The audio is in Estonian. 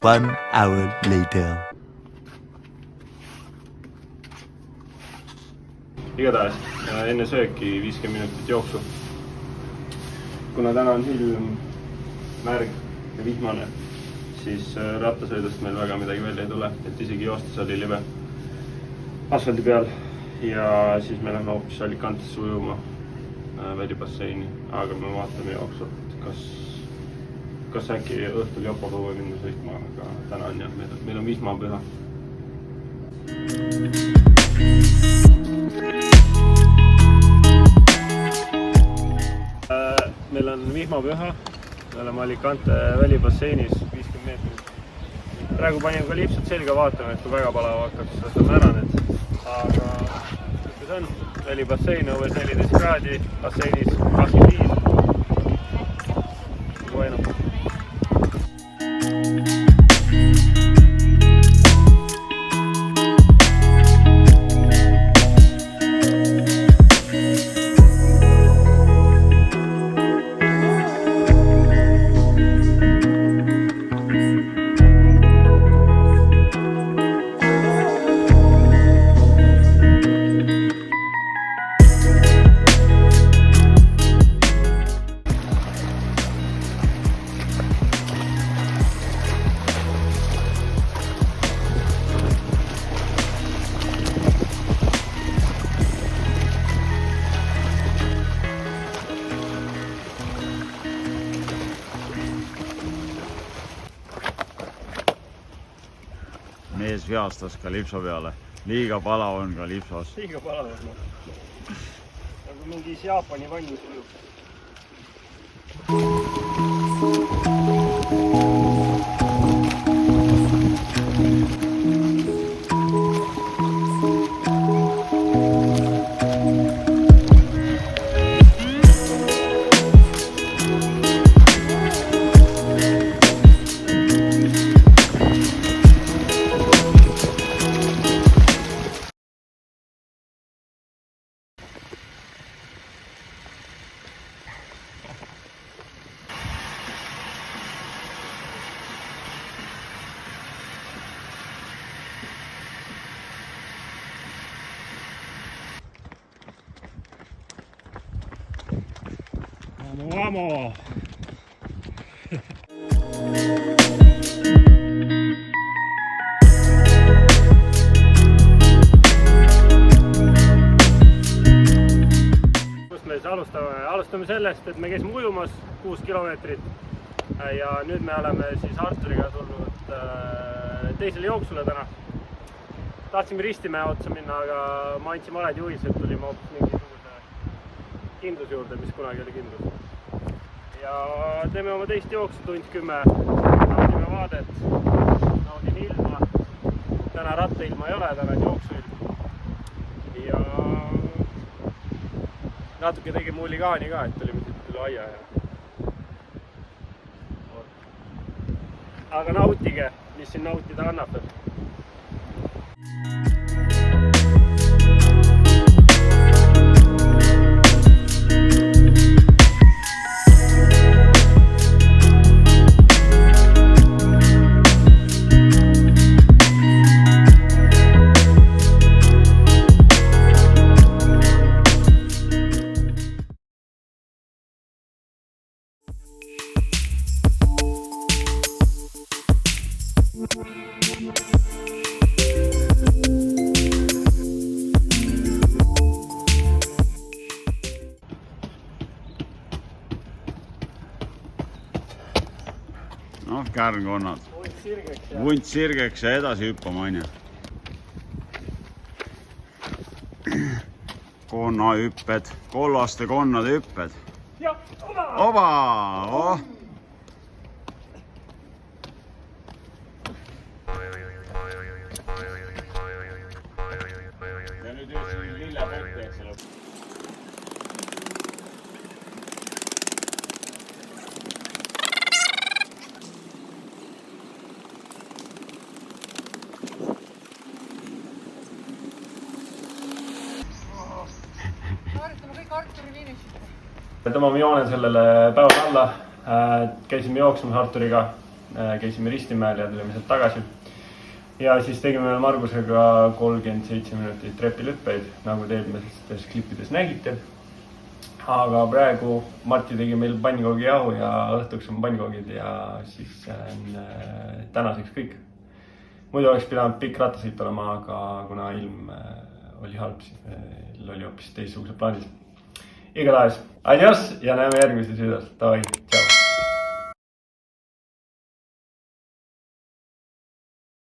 1 hour later. Igatahes enne sööki 50 minutit jooksu. Kuna täna on ilm märg ja vihmane, siis rattasõidust meil väga midagi välja ei tule, et isegi joostes oli libe asfaldi peal. Ja siis me lähme hoopis Alicantesse ujuma välibasseini, aga me vaatame jooksvalt, kas äkki õhtul Jopaga või minna sõitma, aga täna on jah, meil on vihmapüha. Meil on vihmapüha, me oleme Alicante välibasseinis 50 meetrit. Praegu panin ka lipsud selga, vaatame, et kui väga palav hakkab, siis võtame ära need. Aga mis on? Välibassein õues 14 kraadi, basseinis 25. Bueno. Mees viastas kalipso peale. Liiga palav on kalipsos. Liiga palav on. Nagu mingis Jaapani vannis ujub. Vamos! Kust me siis alustame sellest, et me käisime ujumas 6 kilomeetrit ja nüüd me oleme siis Arturiga tulnud teisele jooksule täna. Tahtsime Ristimäe otsa minna, aga ma andsin valed juhised, tulime hoopis mingisuguse kindluse juurde, mis kunagi oli kindlus. Ja teeme oma teist jooksu, tund 10. Naudime vaadet, naudin ilma. Täna rattailma ei ole, täna on jooksuilm. Ja natuke tegime huligaani ka, et tulime siit üle aia. Aga nautige, mis siin nautida annab. Noh, kärnkonnad. Vunt sirgeks ja edasi hüppama, on ju. Konnahüpped, kollaste konnade hüpped. Ja, oba! Oh. Ja nüüd just lillepunkti, eks ole. Tõmbame joone sellele päevale alla, käisime jooksmas Arturiga käisime Ristimäel ja tulime sealt tagasi. Ja siis tegime Margusega 37 minutit trepilüppeid, nagu te eelmistes klippides nägite. Aga praegu Marti tegi meil pannkoogijahu ja õhtuks on pannkoogid ja siis tänaseks kõik. Muidu oleks pidanud pikk rattasõit olema, aga kuna ilm oli halb, siis meil oli hoopis teistsugused plaanid. Igatahes, adios ja näeme järgmises videos. Davai, tšau!